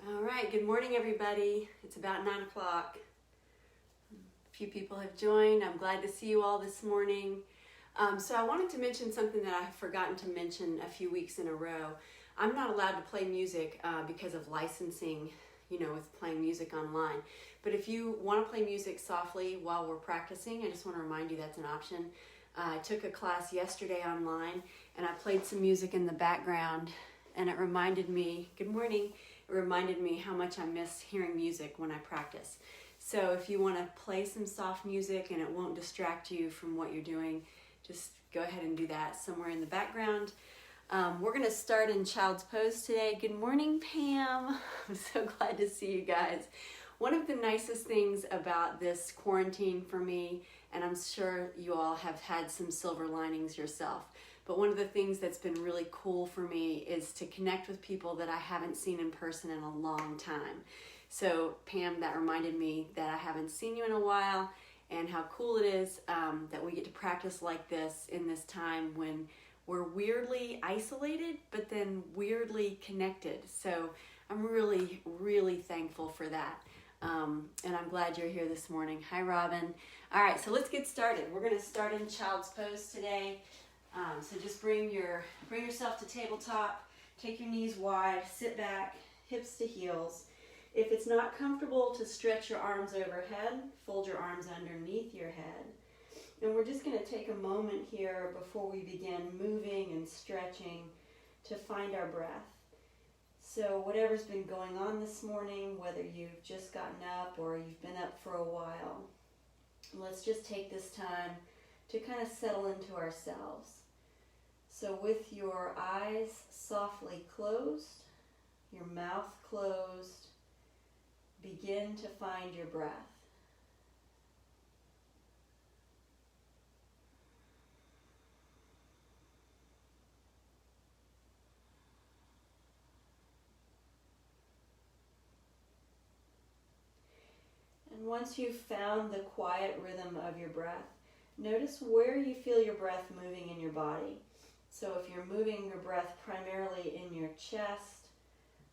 All right, good morning everybody. It's about 9 o'clock. A few people have joined. I'm glad to see you all this morning. So I wanted to mention something that I've forgotten to mention a few weeks in a row. I'm not allowed to play music because of licensing, with playing music online. But if you want to play music softly while we're practicing, I just want to remind you that's an option. I took a class yesterday online and I played some music in the background and it reminded me, good morning, it reminded me how much I miss hearing music when I practice. So if you want to play some soft music and it won't distract you from what you're doing, just go ahead and do that somewhere in the background. We're going to start in Child's Pose today. Good morning, Pam. I'm so glad to see you guys. One of the nicest things about this quarantine for me, and I'm sure you all have had some silver linings yourself, but one of the things that's been really cool for me is to connect with people that I haven't seen in person in a long time. So Pam, that reminded me that I haven't seen you in a while and how cool it is that we get to practice like this in this time when we're weirdly isolated, but then weirdly connected. So I'm really, really thankful for that. And I'm glad you're here this morning. Hi, Robin. All right, so let's get started. We're gonna start in Child's Pose today. So just bring yourself to tabletop, take your knees wide, sit back, hips to heels. If it's not comfortable to stretch your arms overhead, fold your arms underneath your head. And we're just going to take a moment here before we begin moving and stretching to find our breath. So whatever's been going on this morning, whether you've just gotten up or you've been up for a while, let's just take this time to kind of settle into ourselves. So with your eyes softly closed, your mouth closed, begin to find your breath. And once you've found the quiet rhythm of your breath, notice where you feel your breath moving in your body. So if you're moving your breath primarily in your chest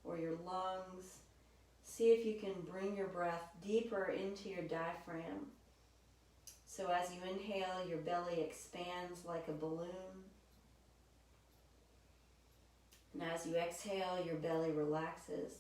or your lungs, see if you can bring your breath deeper into your diaphragm. So as you inhale, your belly expands like a balloon. And as you exhale, your belly relaxes.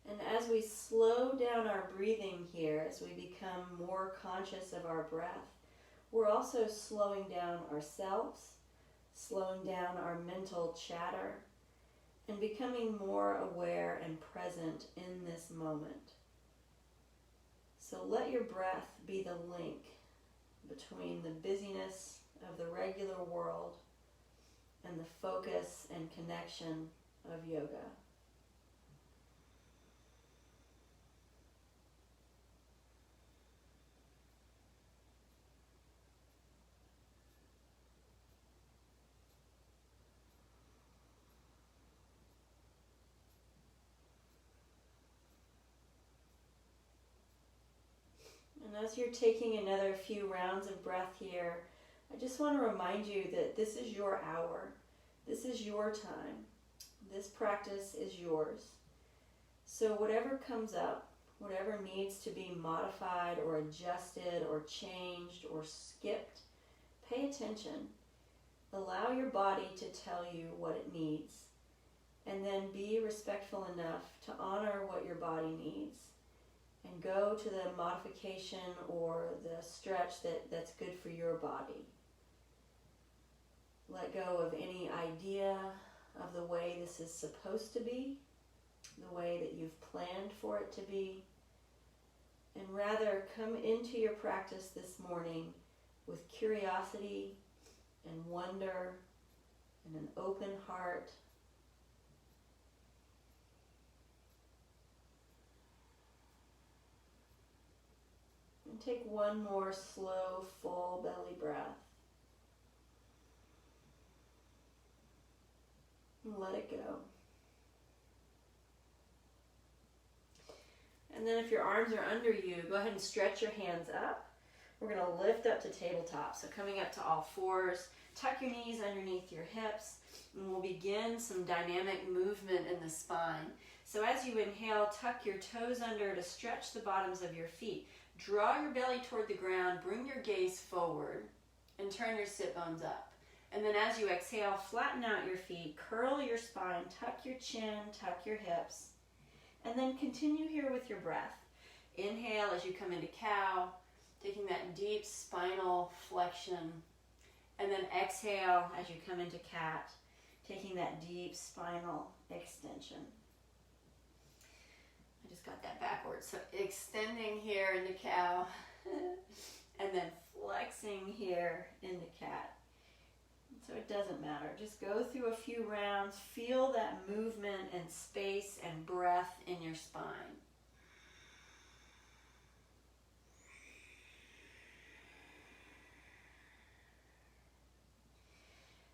And as we slow down our breathing here, as we become more conscious of our breath, we're also slowing down ourselves, slowing down our mental chatter, and becoming more aware and present in this moment. So let your breath be the link between the busyness of the regular world and the focus and connection of yoga. And as you're taking another few rounds of breath here, I just want to remind you that this is your hour. This is your time. This practice is yours. So whatever comes up, whatever needs to be modified or adjusted or changed or skipped, pay attention. Allow your body to tell you what it needs. And then be respectful enough to honor what your body needs. And go to the modification or the stretch that's good for your body. Let go of any idea of the way this is supposed to be, the way that you've planned for it to be, and rather come into your practice this morning with curiosity and wonder and an open heart. And take one more slow, full belly breath. And let it go. And then if your arms are under you, go ahead and stretch your hands up. We're going to lift up to tabletop. So coming up to all fours, tuck your knees underneath your hips, and we'll begin some dynamic movement in the spine. So as you inhale, tuck your toes under to stretch the bottoms of your feet. Draw your belly toward the ground, bring your gaze forward, and turn your sit bones up. And then as you exhale, flatten out your feet, curl your spine, tuck your chin, tuck your hips, and then continue here with your breath. Inhale as you come into cow, taking that deep spinal flexion, and then exhale as you come into cat, taking that deep spinal extension. I just got that backwards. So extending here into cow, and then flexing here into cat. So it doesn't matter. Just go through a few rounds. Feel that movement and space and breath in your spine.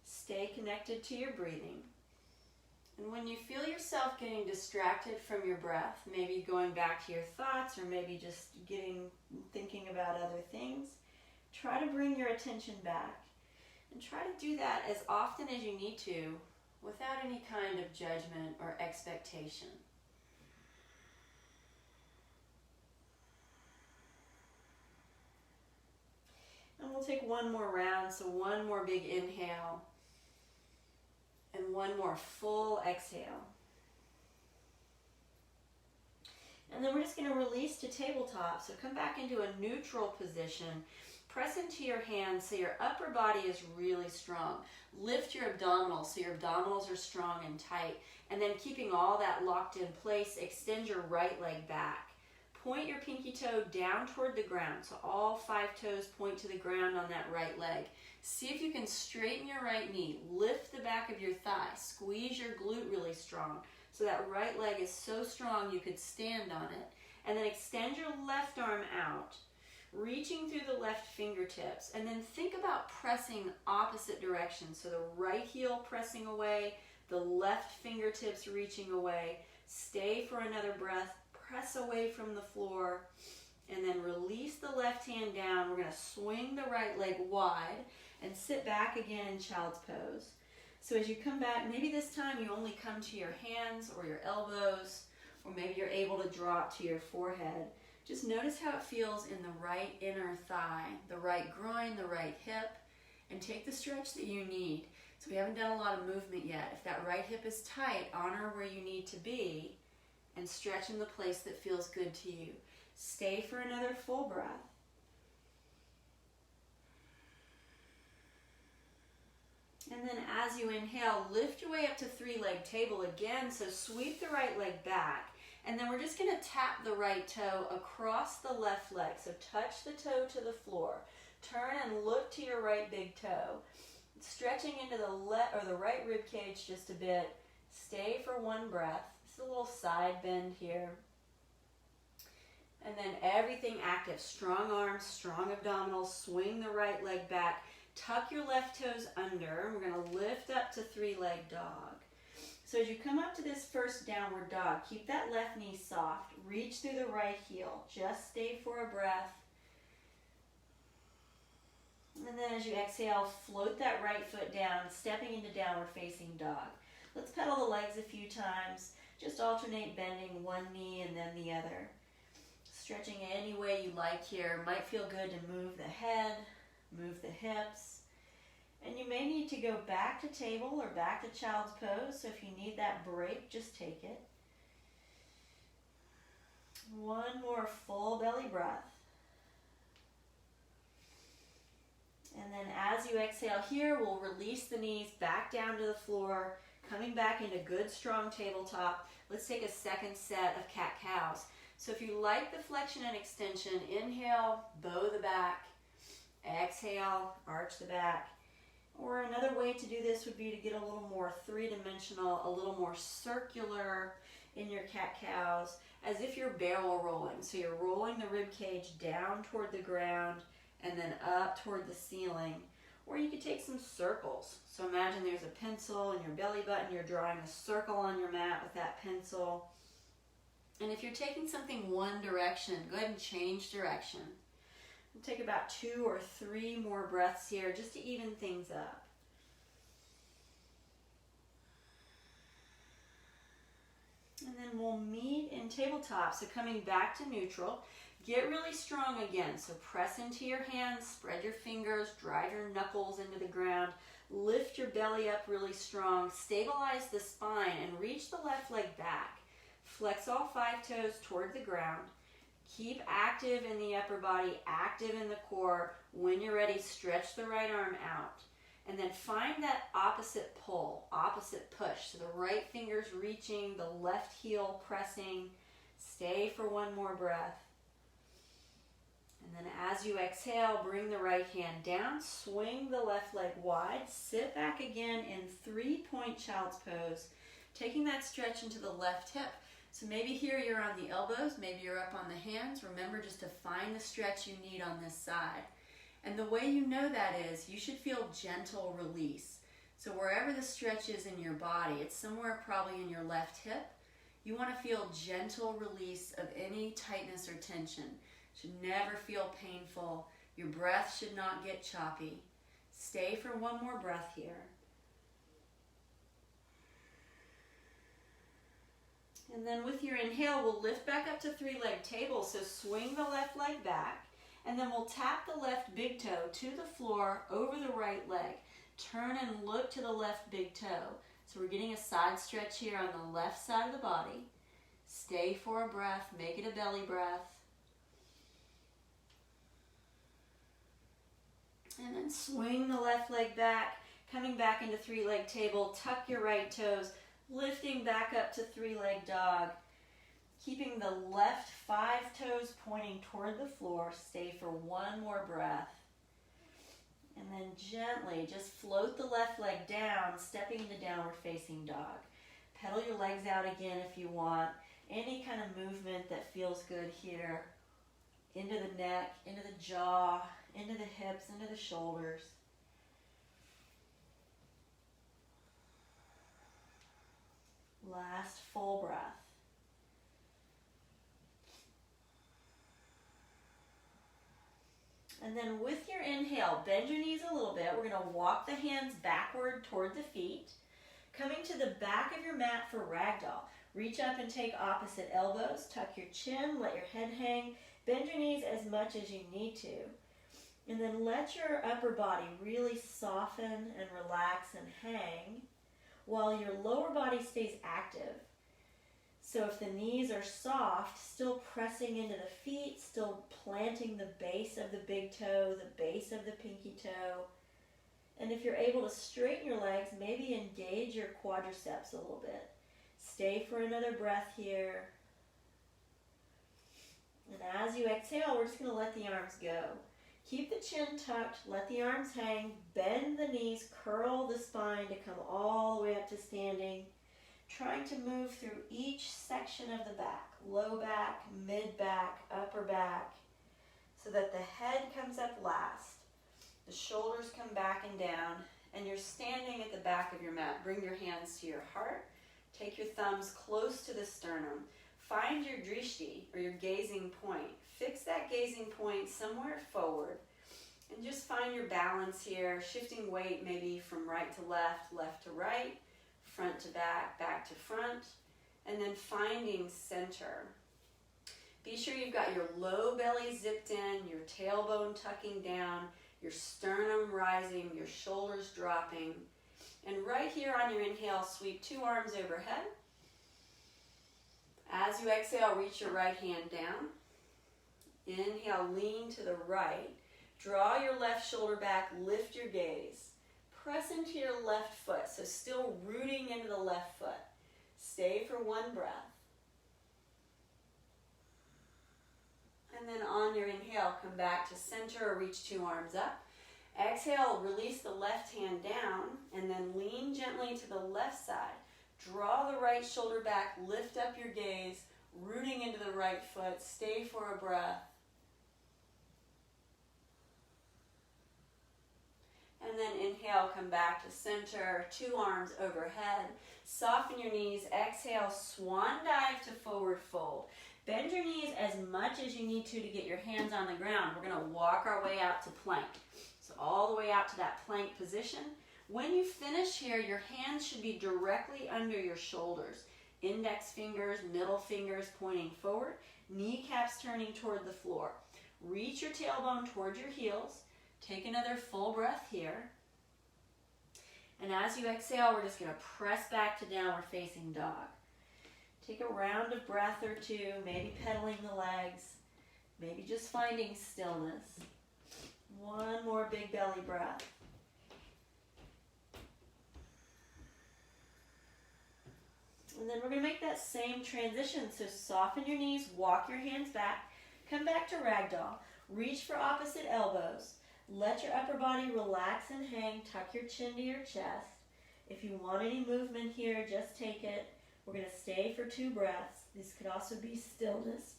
Stay connected to your breathing. And when you feel yourself getting distracted from your breath, maybe going back to your thoughts or maybe just thinking about other things, try to bring your attention back. And try to do that as often as you need to without any kind of judgment or expectation. And we'll take one more round, so one more big inhale and one more full exhale. And then we're just going to release to tabletop. So come back into a neutral position. Press into your hands so your upper body is really strong. Lift your abdominals so your abdominals are strong and tight. And then keeping all that locked in place, extend your right leg back. Point your pinky toe down toward the ground. So all 5 toes point to the ground on that right leg. See if you can straighten your right knee. Lift the back of your thigh. Squeeze your glute really strong. So that right leg is so strong you could stand on it. And then extend your left arm out, reaching through the left fingertips. And then think about pressing opposite directions. So the right heel pressing away, the left fingertips reaching away. Stay for another breath. Press away from the floor. And then release the left hand down. We're going to swing the right leg wide and sit back again in child's pose. So as you come back, maybe this time you only come to your hands or your elbows, or maybe you're able to drop to your forehead. Just notice how it feels in the right inner thigh, the right groin, the right hip, and take the stretch that you need. So we haven't done a lot of movement yet. If that right hip is tight, honor where you need to be and stretch in the place that feels good to you. Stay for another full breath. And then as you inhale, lift your way up to 3-leg table again. So sweep the right leg back. And then we're just going to tap the right toe across the left leg. So touch the toe to the floor. Turn and look to your right big toe. Stretching into the right rib cage just a bit. Stay for one breath. Just a little side bend here. And then everything active. Strong arms, strong abdominals. Swing the right leg back. Tuck your left toes under. We're going to lift up to 3-leg dog. So as you come up to this first downward dog, keep that left knee soft. Reach through the right heel. Just stay for a breath. And then as you exhale, float that right foot down, stepping into downward facing dog. Let's pedal the legs a few times. Just alternate bending one knee and then the other. Stretching any way you like here. Might feel good to move the head, move the hips. And you may need to go back to table or back to child's pose. So if you need that break, just take it. One more full belly breath. And then as you exhale here, we'll release the knees back down to the floor, coming back into good strong tabletop. Let's take a second set of cat-cows. So if you like the flexion and extension, inhale, bow the back. Exhale, arch the back. Or another way to do this would be to get a little more three-dimensional, a little more circular in your cat-cows, as if you're barrel rolling. So you're rolling the rib cage down toward the ground and then up toward the ceiling. Or you could take some circles. So imagine there's a pencil in your belly button, you're drawing a circle on your mat with that pencil. And if you're taking something one direction, go ahead and change direction. Take about 2 or 3 more breaths here just to even things up. And then we'll meet in tabletop. So coming back to neutral, get really strong again. So press into your hands, spread your fingers, drive your knuckles into the ground, lift your belly up really strong, stabilize the spine and reach the left leg back. Flex all 5 toes toward the ground. Keep active in the upper body, active in the core. When you're ready, stretch the right arm out. And then find that opposite pull, opposite push. So the right finger's reaching, the left heel pressing. Stay for one more breath. And then as you exhale, bring the right hand down, swing the left leg wide, sit back again in 3-point child's pose, taking that stretch into the left hip. So maybe here you're on the elbows, maybe you're up on the hands. Remember just to find the stretch you need on this side. And the way you know that is you should feel gentle release. So wherever the stretch is in your body, it's somewhere probably in your left hip. You want to feel gentle release of any tightness or tension. It should never feel painful. Your breath should not get choppy. Stay for one more breath here. And then with your inhale, we'll lift back up to 3-leg table. So swing the left leg back. And then we'll tap the left big toe to the floor over the right leg. Turn and look to the left big toe. So we're getting a side stretch here on the left side of the body. Stay for a breath, make it a belly breath. And then swing the left leg back, coming back into three-leg table. Tuck your right toes, lifting back up to three-leg dog. Keeping the left 5 toes pointing toward the floor. Stay for one more breath. And then gently just float the left leg down, stepping into downward facing dog. Pedal your legs out again if you want. Any kind of movement that feels good here. Into the neck, into the jaw, into the hips, into the shoulders. Last full breath. And then with your inhale, bend your knees a little bit. We're going to walk the hands backward toward the feet. Coming to the back of your mat for ragdoll. Reach up and take opposite elbows. Tuck your chin, let your head hang. Bend your knees as much as you need to. And then let your upper body really soften and relax and hang while your lower body stays active. So if the knees are soft, still pressing into the feet, still planting the base of the big toe, the base of the pinky toe. And if you're able to straighten your legs, maybe engage your quadriceps a little bit. Stay for another breath here. And as you exhale, we're just going to let the arms go. Keep the chin tucked, let the arms hang, bend the knees, curl the spine to come all the way up to standing. Trying to move through each section of the back, low back, mid back, upper back, so that the head comes up last, the shoulders come back and down, and you're standing at the back of your mat. Bring your hands to your heart, take your thumbs close to the sternum, find your drishti, or your gazing point. Fix that gazing point somewhere forward, and just find your balance here, shifting weight maybe from right to left, left to right, front to back, back to front, and then finding center. Be sure you've got your low belly zipped in, your tailbone tucking down, your sternum rising, your shoulders dropping. And right here on your inhale, sweep 2 arms overhead. As you exhale, reach your right hand down. Inhale, lean to the right. Draw your left shoulder back, lift your gaze. Press into your left foot, so still rooting into the left foot. Stay for one breath. And then on your inhale, come back to center or reach 2 arms up. Exhale, release the left hand down, and then lean gently to the left side. Draw the right shoulder back, lift up your gaze, rooting into the right foot. Stay for a breath. And then inhale, come back to center, 2 arms overhead. Soften your knees. Exhale, swan dive to forward fold. Bend your knees as much as you need to get your hands on the ground. We're going to walk our way out to plank. So all the way out to that plank position. When you finish here, your hands should be directly under your shoulders. Index fingers, middle fingers pointing forward. Kneecaps turning toward the floor. Reach your tailbone toward your heels. Take another full breath here. And as you exhale, we're just going to press back to downward facing dog. Take a round of breath or 2, maybe pedaling the legs, maybe just finding stillness. One more big belly breath. And then we're going to make that same transition. So soften your knees, walk your hands back, come back to ragdoll, reach for opposite elbows. Let your upper body relax and hang. Tuck your chin to your chest. If you want any movement here, just take it. We're going to stay for 2 breaths. This could also be stillness.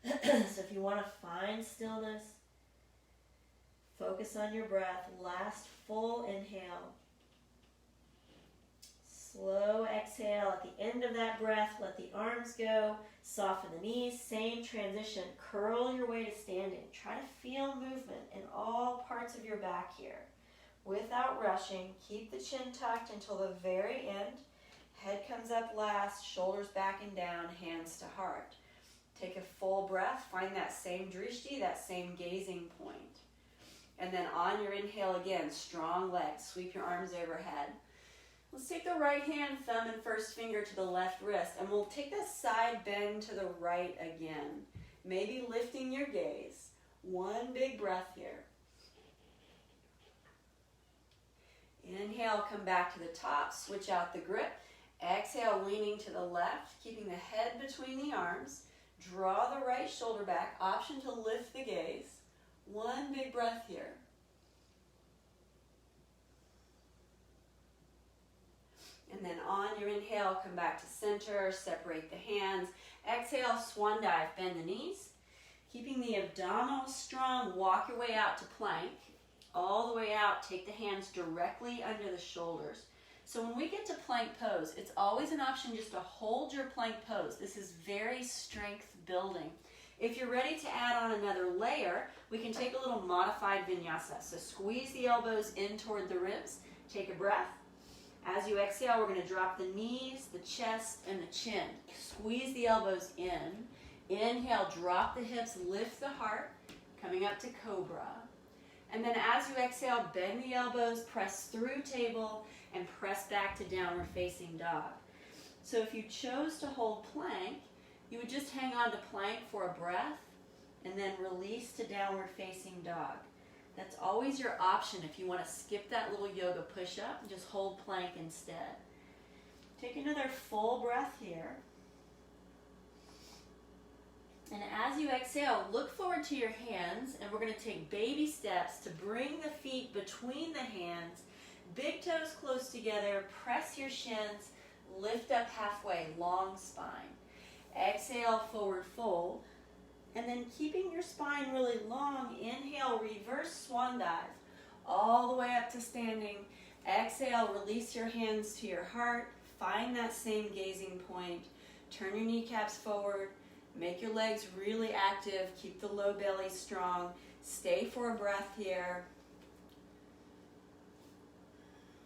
So if you want to find stillness, focus on your breath. Last full inhale. Slow exhale. At the end of that breath, let the arms go. Soften the knees. Same transition. Curl your way to standing. Try to feel movement in all parts of your back here. Without rushing, keep the chin tucked until the very end. Head comes up last, shoulders back and down, hands to heart. Take a full breath, find that same drishti, that same gazing point. And then on your inhale again, strong legs, sweep your arms overhead. Let's take the right hand, thumb and first finger to the left wrist, and we'll take the side bend to the right again. Maybe lifting your gaze. One big breath here. Inhale, come back to the top, switch out the grip. Exhale, leaning to the left, keeping the head between the arms. Draw the right shoulder back, option to lift the gaze. One big breath here. And then on your inhale, come back to center, separate the hands. Exhale, swan dive, bend the knees. Keeping the abdominals strong, walk your way out to plank. All the way out, take the hands directly under the shoulders. So when we get to plank pose, it's always an option just to hold your plank pose. This is very strength building. If you're ready to add on another layer, we can take a little modified vinyasa. So squeeze the elbows in toward the ribs. Take a breath. As you exhale, we're going to drop the knees, the chest, and the chin. Squeeze the elbows in. Inhale, drop the hips, lift the heart, coming up to cobra. And then as you exhale, bend the elbows, press through table, and press back to downward facing dog. So if you chose to hold plank, you would just hang on to plank for a breath, and then release to downward facing dog. That's always your option if you want to skip that little yoga push-up and just hold plank instead. Take another full breath here. And as you exhale, look forward to your hands, and we're going to take baby steps to bring the feet between the hands, big toes close together, press your shins, lift up halfway, long spine. Exhale, forward fold. And then keeping your spine really long, inhale, reverse swan dive, all the way up to standing. Exhale, release your hands to your heart, find that same gazing point, turn your kneecaps forward, make your legs really active, keep the low belly strong, stay for a breath here.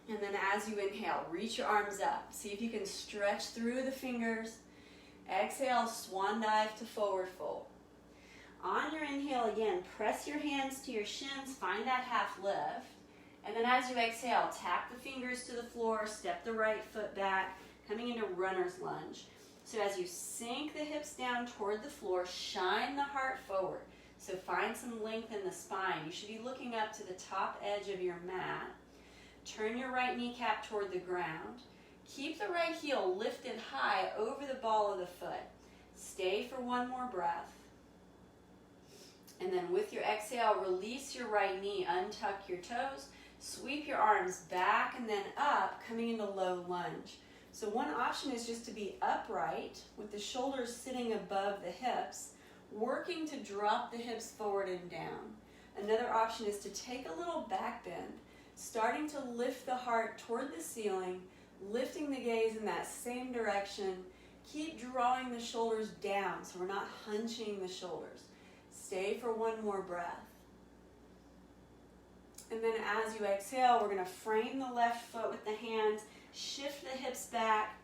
And then as you inhale, reach your arms up, see if you can stretch through the fingers. Exhale, swan dive to forward fold. On your inhale again, press your hands to your shins, find that half lift. And then as you exhale, tap the fingers to the floor, step the right foot back, coming into runner's lunge. So as you sink the hips down toward the floor, shine the heart forward. So find some length in the spine. You should be looking up to the top edge of your mat. Turn your right kneecap toward the ground. Keep the right heel lifted high over the ball of the foot. Stay for one more breath. And then with your exhale, release your right knee, untuck your toes, sweep your arms back and then up, coming into low lunge. So one option is just to be upright with the shoulders sitting above the hips, working to drop the hips forward and down. Another option is to take a little back bend, starting to lift the heart toward the ceiling, lifting the gaze in that same direction. Keep drawing the shoulders down so we're not hunching the shoulders. Stay for one more breath. And then as you exhale, we're going to frame the left foot with the hands, shift the hips back,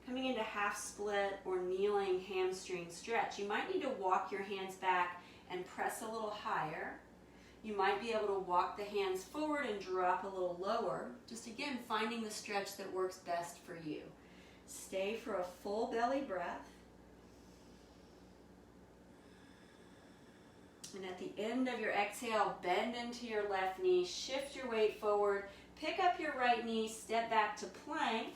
coming into half split or kneeling hamstring stretch. You might need to walk your hands back and press a little higher. You might be able to walk the hands forward and drop a little lower. Just again, finding the stretch that works best for you. Stay for a full belly breath. And at the end of your exhale, bend into your left knee, shift your weight forward, pick up your right knee, step back to plank.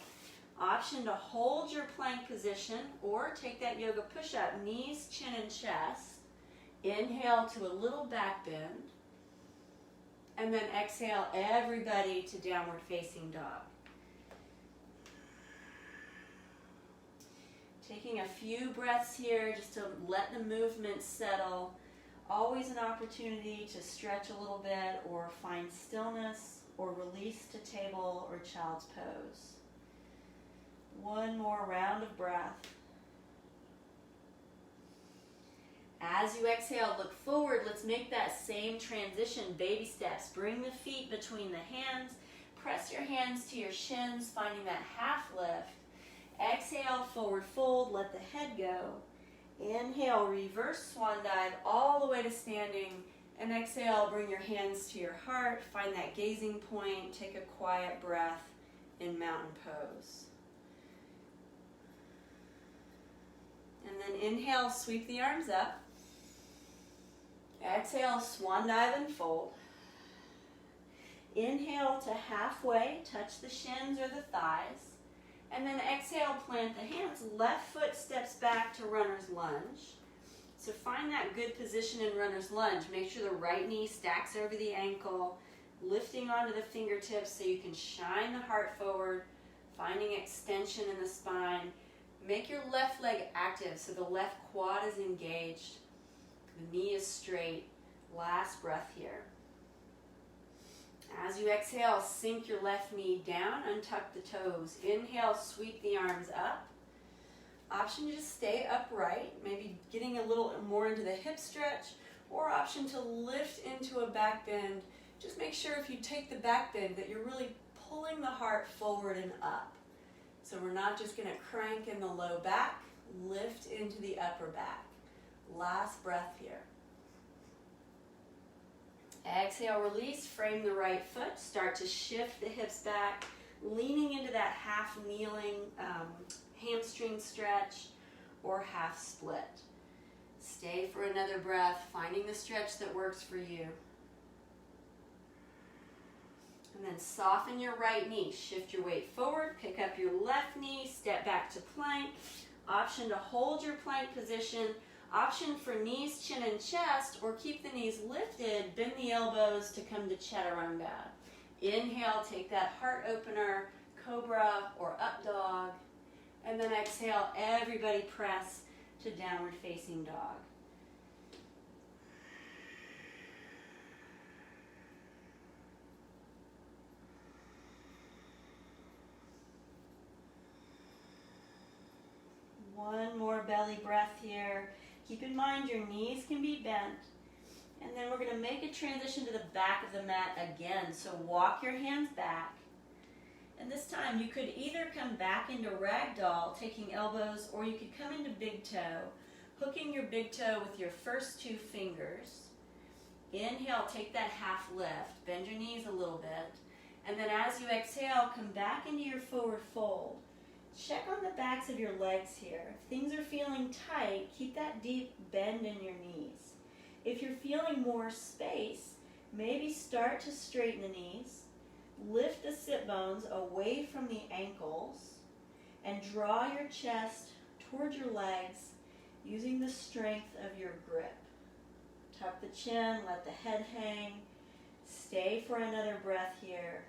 Option to hold your plank position or take that yoga push-up, knees, chin, and chest. Inhale to a little back bend. And then exhale, everybody to downward facing dog. Taking a few breaths here just to let the movement settle. Always an opportunity to stretch a little bit or find stillness or release to table or child's pose. One more round of breath. As you exhale, look forward. Let's make that same transition, baby steps. Bring the feet between the hands. Press your hands to your shins, finding that half lift. Exhale, forward fold, let the head go. Inhale, reverse swan dive all the way to standing. And exhale, bring your hands to your heart. Find that gazing point. Take a quiet breath in mountain pose. And then inhale, sweep the arms up. Exhale, swan dive and fold. Inhale to halfway, touch the shins or the thighs. And then exhale, plant the hands. Left foot steps back to runner's lunge. So find that good position in runner's lunge. Make sure the right knee stacks over the ankle, lifting onto the fingertips so you can shine the heart forward, finding extension in the spine. Make your left leg active so the left quad is engaged. The knee is straight. Last breath here. As you exhale, sink your left knee down, untuck the toes. Inhale, sweep the arms up. Option to just stay upright, maybe getting a little more into the hip stretch, or option to lift into a back bend. Just make sure if you take the back bend that you're really pulling the heart forward and up. So we're not just going to crank in the low back, lift into the upper back. Last breath here. Exhale, release, frame the right foot, start to shift the hips back, leaning into that half kneeling hamstring stretch or half split. Stay for another breath, finding the stretch that works for you. And then soften your right knee, shift your weight forward, pick up your left knee, step back to plank. Option to hold your plank position. Option for knees, chin, and chest, or keep the knees lifted, bend the elbows to come to Chaturanga. Inhale, take that heart opener, cobra or up dog. And then exhale, everybody press to downward facing dog. One more belly breath here. Keep in mind your knees can be bent. And then we're going to make a transition to the back of the mat again. So walk your hands back. And this time you could either come back into ragdoll, taking elbows, or you could come into big toe, hooking your big toe with your first two fingers. Inhale, take that half lift. Bend your knees a little bit. And then as you exhale, come back into your forward fold. Check on the backs of your legs here. If things are feeling tight, keep that deep bend in your knees. If you're feeling more space, maybe start to straighten the knees, lift the sit bones away from the ankles, and draw your chest towards your legs using the strength of your grip. Tuck the chin, let the head hang. Stay for another breath here.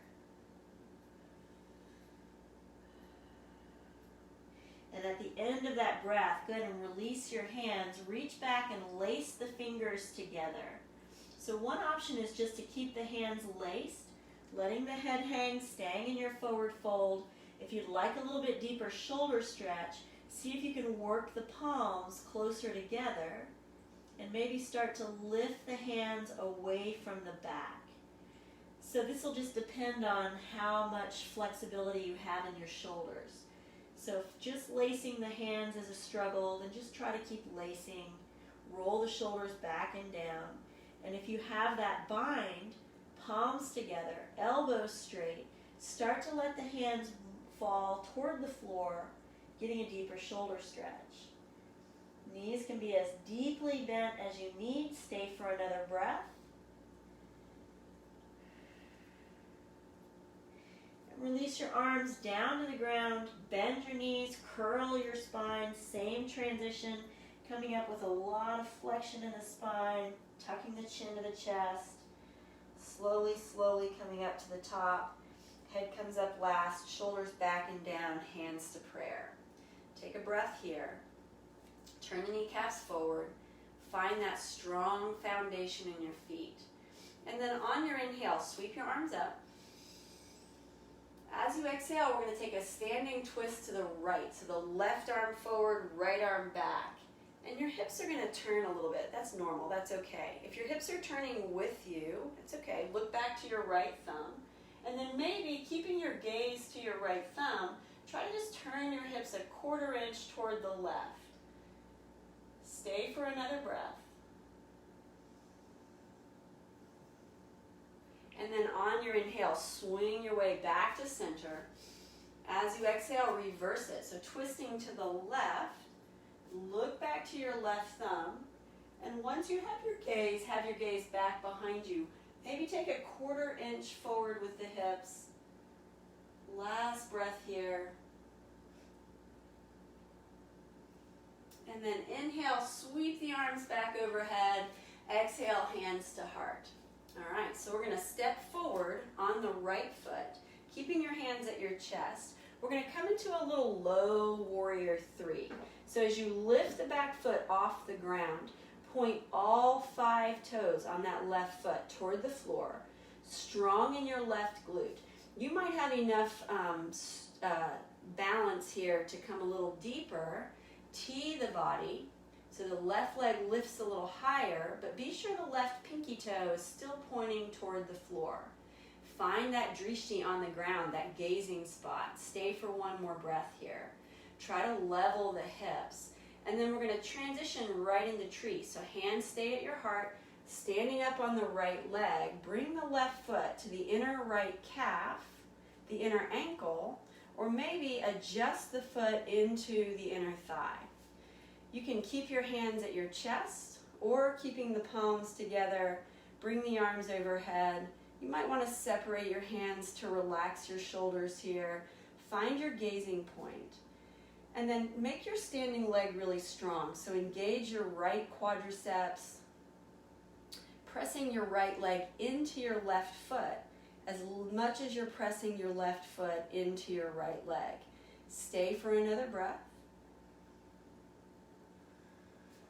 And at the end of that breath, go ahead and release your hands. Reach back and lace the fingers together. So one option is just to keep the hands laced, letting the head hang, staying in your forward fold. If you'd like a little bit deeper shoulder stretch, see if you can work the palms closer together and maybe start to lift the hands away from the back. So this will just depend on how much flexibility you have in your shoulders. So if just lacing the hands is a struggle, then just try to keep lacing. Roll the shoulders back and down. And if you have that bind, palms together, elbows straight, start to let the hands fall toward the floor, getting a deeper shoulder stretch. Knees can be as deeply bent as you need. Stay for another breath. Release your arms down to the ground, bend your knees, curl your spine, same transition, coming up with a lot of flexion in the spine, tucking the chin to the chest, slowly, slowly coming up to the top. Head comes up last, shoulders back and down, hands to prayer. Take a breath here. Turn the kneecaps forward. Find that strong foundation in your feet. And then on your inhale, sweep your arms up. As you exhale, we're going to take a standing twist to the right. So the left arm forward, right arm back. And your hips are going to turn a little bit. That's normal. That's okay. If your hips are turning with you, it's okay. Look back to your right thumb. And then maybe keeping your gaze to your right thumb, try to just turn your hips a 1/4 inch toward the left. Stay for another breath. And then on your inhale, swing your way back to center. As you exhale, reverse it. So twisting to the left, look back to your left thumb. And once you have your gaze back behind you. Maybe take a 1/4 inch forward with the hips. Last breath here. And then inhale, sweep the arms back overhead. Exhale, hands to heart. All right, so we're going to step forward on the right foot, keeping your hands at your chest. We're going to come into a little low warrior 3. So as you lift the back foot off the ground, point all 5 toes on that left foot toward the floor, strong in your left glute. You might have enough balance here to come a little deeper. Tee the body so the left leg lifts a little higher, but be sure the left pinky toe is still pointing toward the floor. Find that drishti on the ground, that gazing spot. Stay for one more breath here. Try to level the hips. And then we're going to transition right into tree. So hands stay at your heart, standing up on the right leg. Bring the left foot to the inner right calf, the inner ankle, or maybe adjust the foot into the inner thigh. You can keep your hands at your chest or keeping the palms together. Bring the arms overhead. You might want to separate your hands to relax your shoulders here. Find your gazing point. And then make your standing leg really strong. So engage your right quadriceps, pressing your right leg into your left foot as much as you're pressing your left foot into your right leg. Stay for another breath.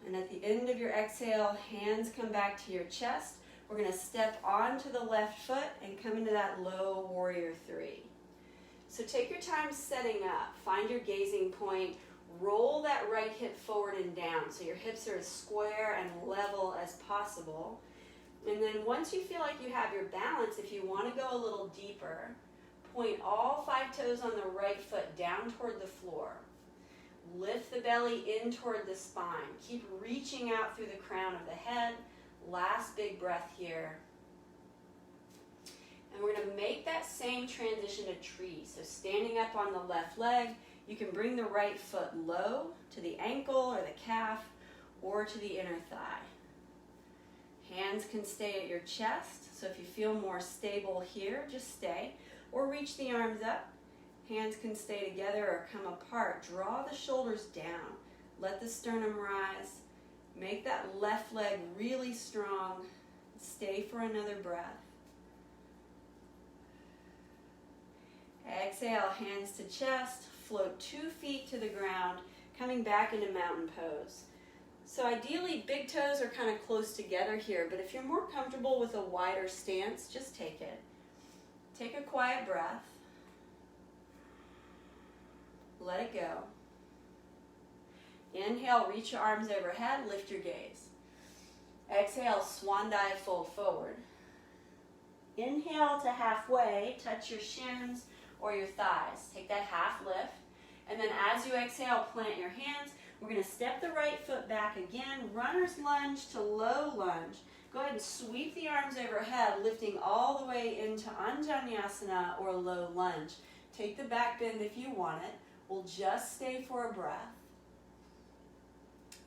And at the end of your exhale, hands come back to your chest. We're going to step onto the left foot and come into that low warrior 3. So take your time setting up. Find your gazing point. Roll that right hip forward and down so your hips are as square and level as possible. And then once you feel like you have your balance, if you want to go a little deeper, point all 5 toes on the right foot down toward the floor. Lift the belly in toward the spine. Keep reaching out through the crown of the head. Last big breath here. And we're going to make that same transition to tree. So standing up on the left leg, you can bring the right foot low to the ankle or the calf or to the inner thigh. Hands can stay at your chest. So if you feel more stable here, just stay. Or reach the arms up. Hands can stay together or come apart. Draw the shoulders down. Let the sternum rise. Make that left leg really strong. Stay for another breath. Exhale, hands to chest. Float 2 feet to the ground, coming back into mountain pose. So ideally, big toes are kind of close together here, but if you're more comfortable with a wider stance, just take it. Take a quiet breath. Let it go. Inhale, reach your arms overhead, lift your gaze. Exhale, swan dive, fold forward. Inhale to halfway, touch your shins or your thighs. Take that half lift. And then as you exhale, plant your hands. We're going to step the right foot back again. Runner's lunge to low lunge. Go ahead and sweep the arms overhead, lifting all the way into Anjaneyasana or low lunge. Take the back bend if you want it. We'll just stay for a breath.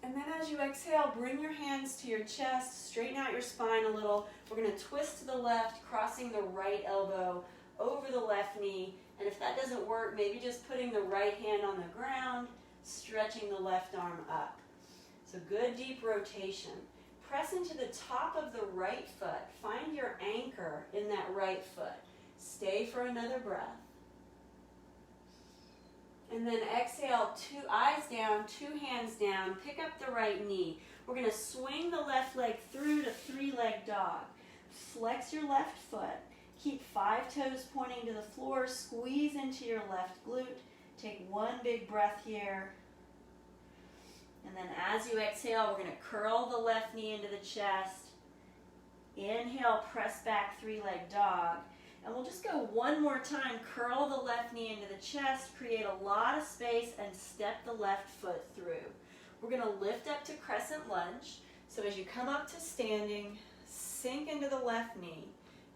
And then as you exhale, bring your hands to your chest, straighten out your spine a little. We're going to twist to the left, crossing the right elbow over the left knee. And if that doesn't work, maybe just putting the right hand on the ground, stretching the left arm up. So good deep rotation. Press into the top of the right foot. Find your anchor in that right foot. Stay for another breath. And then exhale, 2 eyes down, 2 hands down. Pick up the right knee. We're going to swing the left leg through to 3-leg dog. Flex your left foot. Keep 5 toes pointing to the floor. Squeeze into your left glute. Take 1 big breath here. And then as you exhale, we're going to curl the left knee into the chest. Inhale, press back 3-leg dog. And we'll just go 1 more time. Curl the left knee into the chest, create a lot of space, and step the left foot through. We're going to lift up to crescent lunge. So as you come up to standing, sink into the left knee.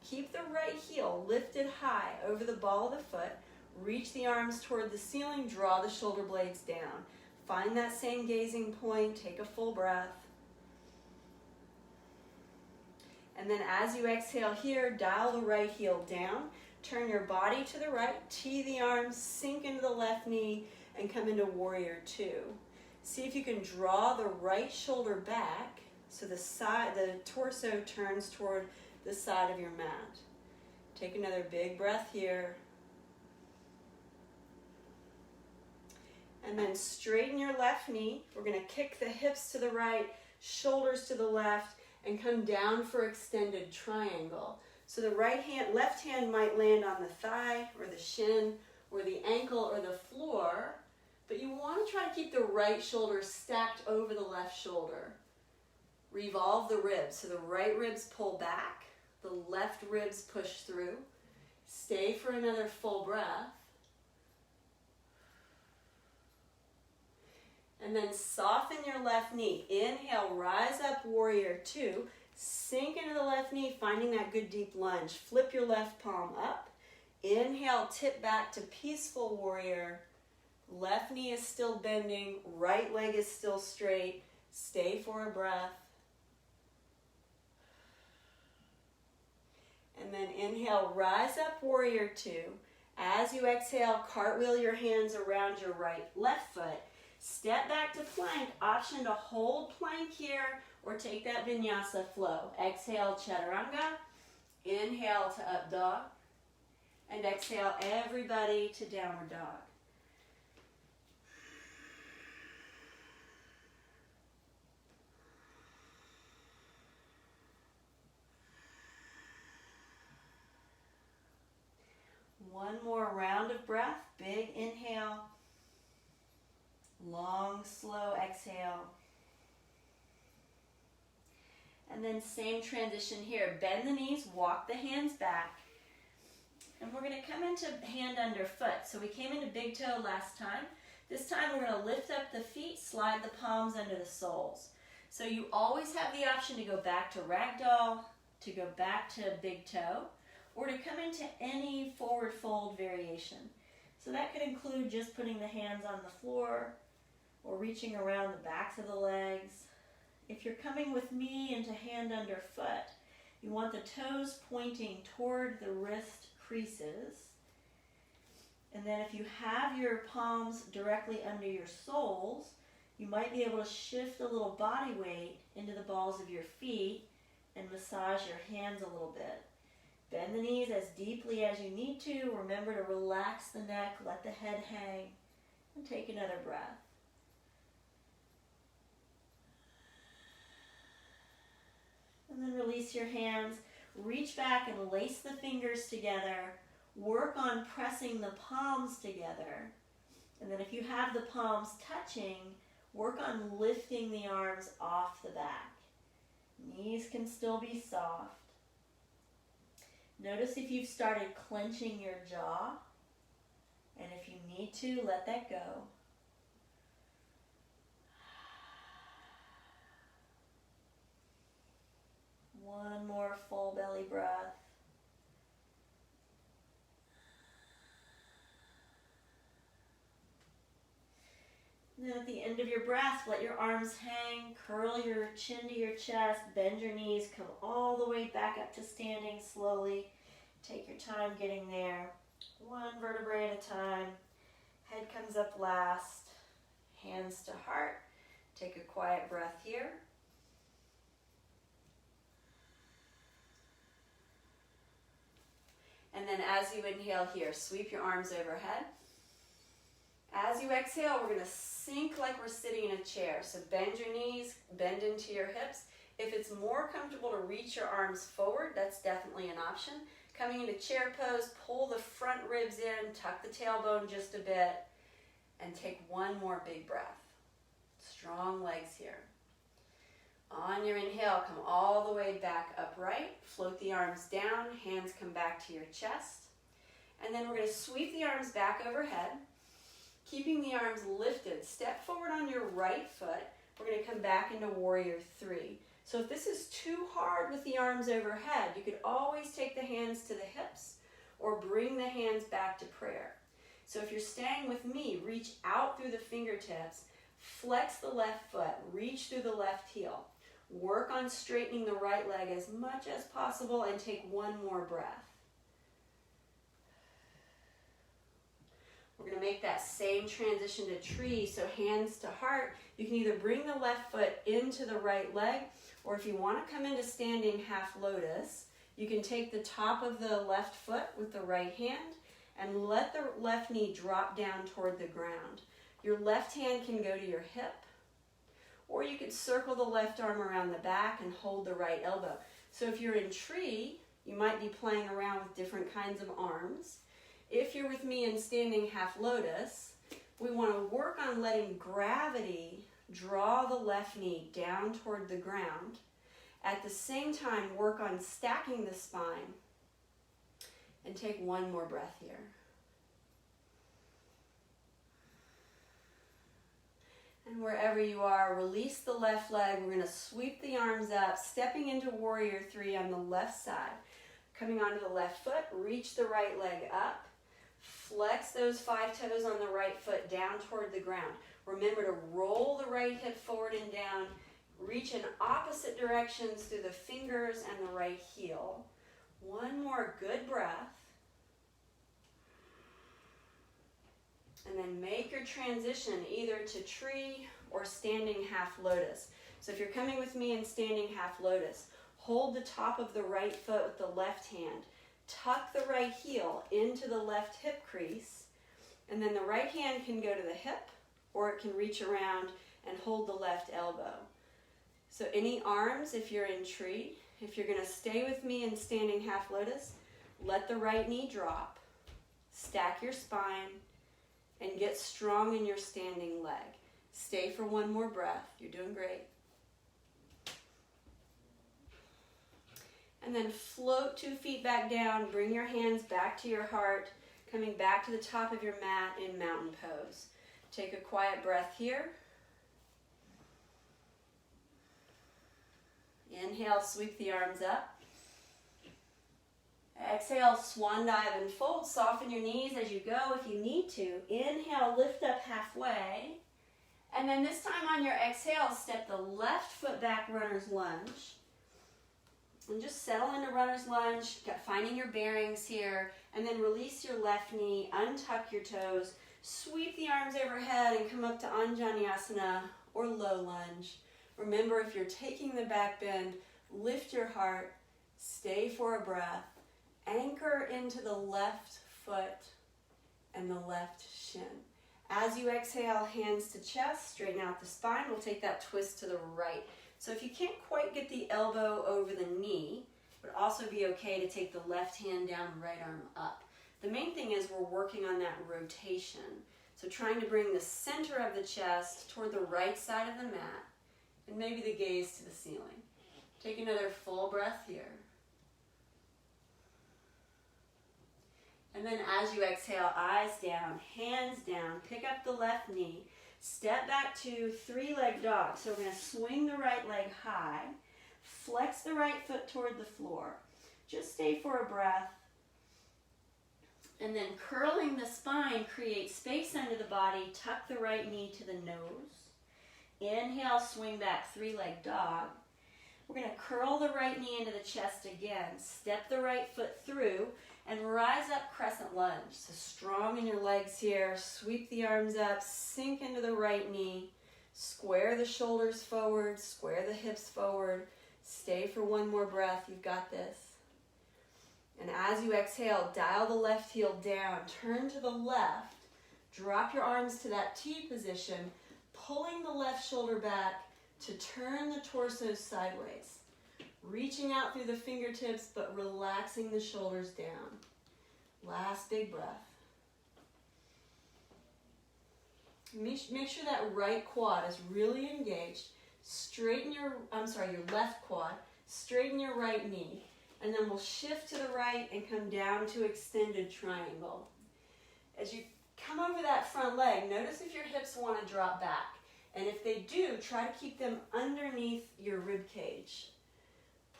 Keep the right heel lifted high over the ball of the foot. Reach the arms toward the ceiling, draw the shoulder blades down. Find that same gazing point, take a full breath. And then as you exhale here, dial the right heel down. Turn your body to the right, tee the arms, sink into the left knee, and come into warrior two. See if you can draw the right shoulder back so the torso turns toward the side of your mat. Take another big breath here. And then straighten your left knee. We're going to kick the hips to the right, shoulders to the left, and come down for extended triangle. So the left hand might land on the thigh or the shin or the ankle or the floor, but you want to try to keep the right shoulder stacked over the left shoulder. Revolve the ribs. So the right ribs pull back, the left ribs push through. Stay for another full breath. And then soften your left knee. Inhale, rise up, warrior two. Sink into the left knee, finding that good deep lunge. Flip your left palm up. Inhale, tip back to peaceful warrior. Left knee is still bending. Right leg is still straight. Stay for a breath. And then inhale, rise up, warrior two. As you exhale, cartwheel your hands around your left foot. Step back to plank, option to hold plank here or take that vinyasa flow. Exhale, chaturanga. Inhale to up dog. And exhale, everybody to downward dog. One more round of breath. Big inhale. Long, slow exhale. And then same transition here. Bend the knees, walk the hands back. And we're going to come into hand under foot. So we came into big toe last time. This time we're going to lift up the feet, slide the palms under the soles. So you always have the option to go back to ragdoll, to go back to big toe, or to come into any forward fold variation. So that could include just putting the hands on the floor or reaching around the backs of the legs. If you're coming with me into hand under foot, you want the toes pointing toward the wrist creases. And then if you have your palms directly under your soles, you might be able to shift a little body weight into the balls of your feet and massage your hands a little bit. Bend the knees as deeply as you need to. Remember to relax the neck, let the head hang, and take another breath. And then release your hands. Reach back and lace the fingers together. Work on pressing the palms together. And then if you have the palms touching, work on lifting the arms off the back. Knees can still be soft. Notice if you've started clenching your jaw, and if you need to, let that go. One more full belly breath. And then at the end of your breath, let your arms hang, curl your chin to your chest, bend your knees, come all the way back up to standing slowly. Take your time getting there. One vertebrae at a time. Head comes up last. Hands to heart. Take a quiet breath here. And then as you inhale here, sweep your arms overhead. As you exhale, we're going to sink like we're sitting in a chair. So bend your knees, bend into your hips. If it's more comfortable to reach your arms forward, that's definitely an option. Coming into chair pose, pull the front ribs in, tuck the tailbone just a bit, and take one more big breath. Strong legs here. On your inhale, come all the way back upright. Float the arms down, hands come back to your chest. And then we're going to sweep the arms back overhead. keeping the arms lifted. Step forward on your right foot. We're going to come back into warrior three. So if this is too hard with the arms overhead, you could always take the hands to the hips or bring the hands back to prayer. So if you're staying with me, reach out through the fingertips, flex the left foot, reach through the left heel. Work on straightening the right leg as much as possible and take one more breath. We're going to make that same transition to tree, so hands to heart. You can either bring the left foot into the right leg, or if you want to come into standing half lotus, you can take the top of the left foot with the right hand and let the left knee drop down toward the ground. Your left hand can go to your hip, or you could circle the left arm around the back and hold the right elbow. So if you're in tree, you might be playing around with different kinds of arms. If you're with me in standing half lotus, we want to work on letting gravity draw the left knee down toward the ground. At the same time, work on stacking the spine. And take one more breath here. And wherever you are, release the left leg. We're going to sweep the arms up, stepping into warrior three on the left side. Coming onto the left foot, reach the right leg up. Flex those 5 toes on the right foot down toward the ground. Remember to roll the right hip forward and down. Reach in opposite directions through the fingers and the right heel. One more good breath. And then make your transition either to tree or standing half lotus. So if you're coming with me in standing half lotus, hold the top of the right foot with the left hand. Tuck the right heel into the left hip crease. And then the right hand can go to the hip, or it can reach around and hold the left elbow. So any arms if you're in tree. If you're going to stay with me in standing half lotus, let the right knee drop. Stack your spine. And get strong in your standing leg. Stay for one more breath. You're doing great. And then float 2 feet back down. Bring your hands back to your heart. Coming back to the top of your mat in mountain pose. Take a quiet breath here. Inhale, sweep the arms up. Exhale, swan dive and fold. Soften your knees as you go if you need to. Inhale, lift up halfway. And then this time on your exhale, step the left foot back, runner's lunge. And just settle into runner's lunge, finding your bearings here. And then release your left knee, untuck your toes, sweep the arms overhead and come up to Anjaneyasana or low lunge. Remember, if you're taking the back bend, lift your heart, stay for a breath. Anchor into the left foot and the left shin. As you exhale, hands to chest, straighten out the spine. We'll take that twist to the right. So if you can't quite get the elbow over the knee, it would also be okay to take the left hand down, right arm up. The main thing is we're working on that rotation. So trying to bring the center of the chest toward the right side of the mat and maybe the gaze to the ceiling. Take another full breath here. And then as you exhale, eyes down, hands down, pick up the left knee, step back to 3-leg dog. So we're going to swing the right leg high, flex the right foot toward the floor. Just stay for a breath. And then curling the spine, create space under the body, tuck the right knee to the nose. Inhale, swing back, 3-leg dog. We're going to curl the right knee into the chest again, step the right foot through, and rise up, crescent lunge. So strong in your legs here. Sweep the arms up, sink into the right knee. Square the shoulders forward, square the hips forward. Stay for one more breath. You've got this. And as you exhale, dial the left heel down. Turn to the left. Drop your arms to that T position, pulling the left shoulder back to turn the torso sideways. Reaching out through the fingertips, but relaxing the shoulders down. Last big breath. Make sure that right quad is really engaged. Straighten your left quad. Straighten your right knee. And then we'll shift to the right and come down to extended triangle. As you come over that front leg. Notice if your hips want to drop back. And if they do, try to keep them underneath your rib cage.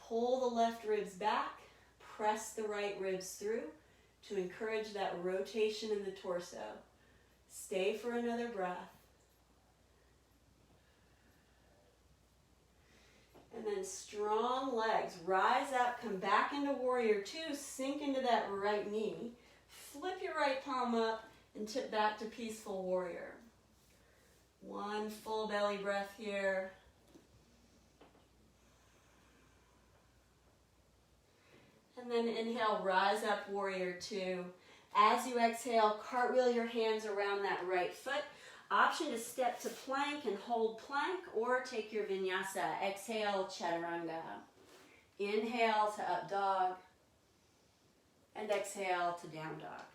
Pull the left ribs back, press the right ribs through to encourage that rotation in the torso. Stay for another breath. And then strong legs. Rise up, come back into warrior two, sink into that right knee. Flip your right palm up and tip back to peaceful warrior. One full belly breath here. And then inhale, rise up, warrior two. As you exhale, cartwheel your hands around that right foot. Option to step to plank and hold plank, or take your vinyasa. Exhale, chaturanga. Inhale to up dog. And exhale to down dog.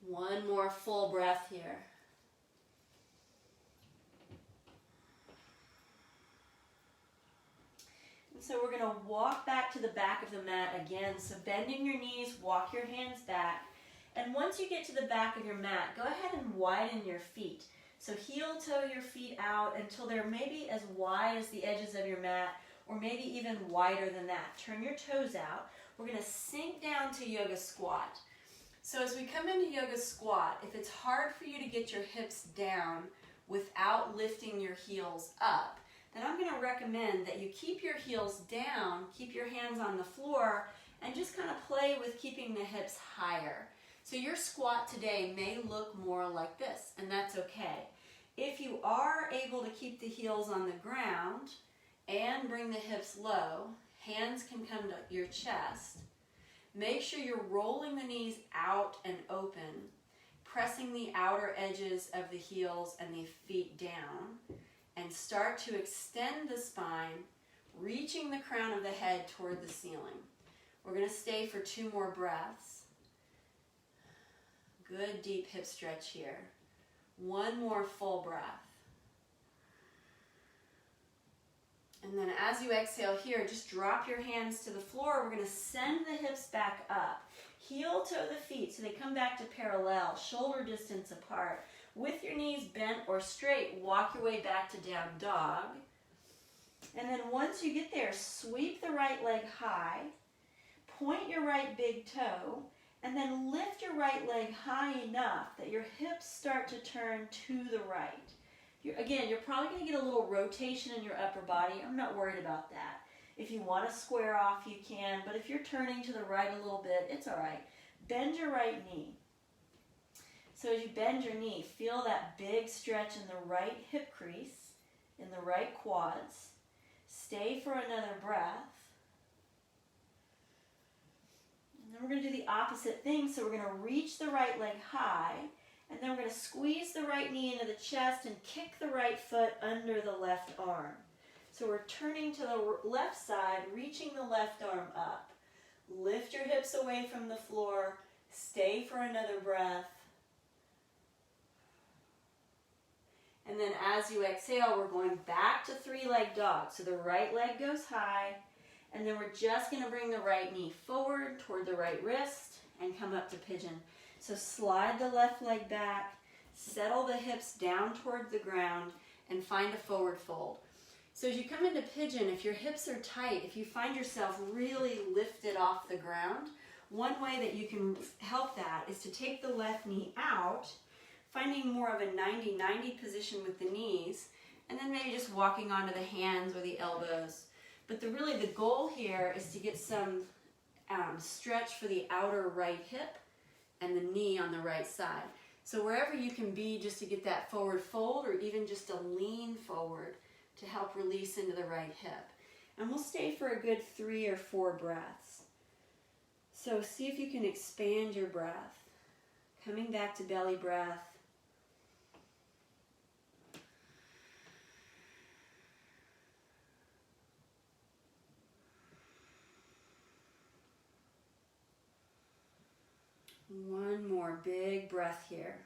One more full breath here. And so we're going to walk back to the back of the mat again. So bending your knees, walk your hands back. And once you get to the back of your mat, go ahead and widen your feet. So heel toe your feet out until they're maybe as wide as the edges of your mat, or maybe even wider than that. Turn your toes out. We're going to sink down to yoga squat. So as we come into yoga squat, if it's hard for you to get your hips down without lifting your heels up, then I'm going to recommend that you keep your heels down, keep your hands on the floor, and just kind of play with keeping the hips higher. So your squat today may look more like this, and that's okay. If you are able to keep the heels on the ground and bring the hips low, hands can come to your chest. Make sure you're rolling the knees out and open, pressing the outer edges of the heels and the feet down, and start to extend the spine, reaching the crown of the head toward the ceiling. We're going to stay for 2 more breaths. Good deep hip stretch here. 1 more full breath. And then as you exhale here, just drop your hands to the floor. We're going to send the hips back up. Heel toe the feet so they come back to parallel, shoulder distance apart. With your knees bent or straight, walk your way back to down dog. And then once you get there, sweep the right leg high, point your right big toe, and then lift your right leg high enough that your hips start to turn to the right. Again, you're probably going to get a little rotation in your upper body. I'm not worried about that. If you want to square off, you can, but if you're turning to the right a little bit, it's all right. Bend your right knee. So as you bend your knee, feel that big stretch in the right hip crease, in the right quads. Stay for another breath. And then we're going to do the opposite thing. So we're going to reach the right leg high, and then we're going to squeeze the right knee into the chest and kick the right foot under the left arm. So we're turning to the left side, reaching the left arm up. Lift your hips away from the floor. Stay for another breath. And then as you exhale, we're going back to 3-leg dog. So the right leg goes high, and then we're just going to bring the right knee forward toward the right wrist and come up to pigeon. So slide the left leg back, settle the hips down toward the ground, and find a forward fold. So as you come into pigeon, if your hips are tight, if you find yourself really lifted off the ground, one way that you can help that is to take the left knee out, finding more of a 90-90 position with the knees, and then maybe just walking onto the hands or the elbows. But really the goal here is to get some stretch for the outer right hip and the knee on the right side. So wherever you can be, just to get that forward fold, or even just a lean forward to help release into the right hip. And we'll stay for a good 3 or 4 breaths. So see if you can expand your breath. Coming back to belly breath. One more big breath here.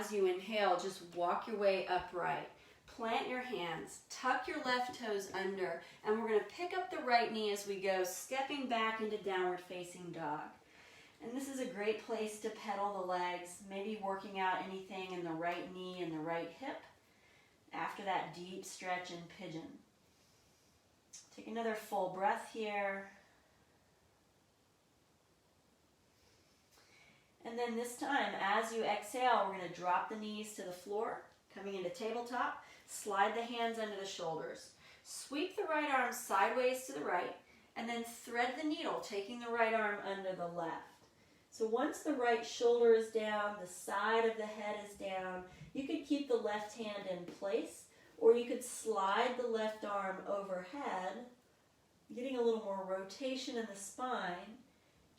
as you inhale, just walk your way upright. Plant your hands, tuck your left toes under, and we're going to pick up the right knee as we go, stepping back into downward facing dog. And this is a great place to pedal the legs, maybe working out anything in the right knee and the right hip after that deep stretch in pigeon. Take another full breath here. And then this time, as you exhale, we're going to drop the knees to the floor, coming into tabletop. Slide the hands under the shoulders. Sweep the right arm sideways to the right, and then thread the needle, taking the right arm under the left. So once the right shoulder is down, the side of the head is down, you could keep the left hand in place, or you could slide the left arm overhead, getting a little more rotation in the spine.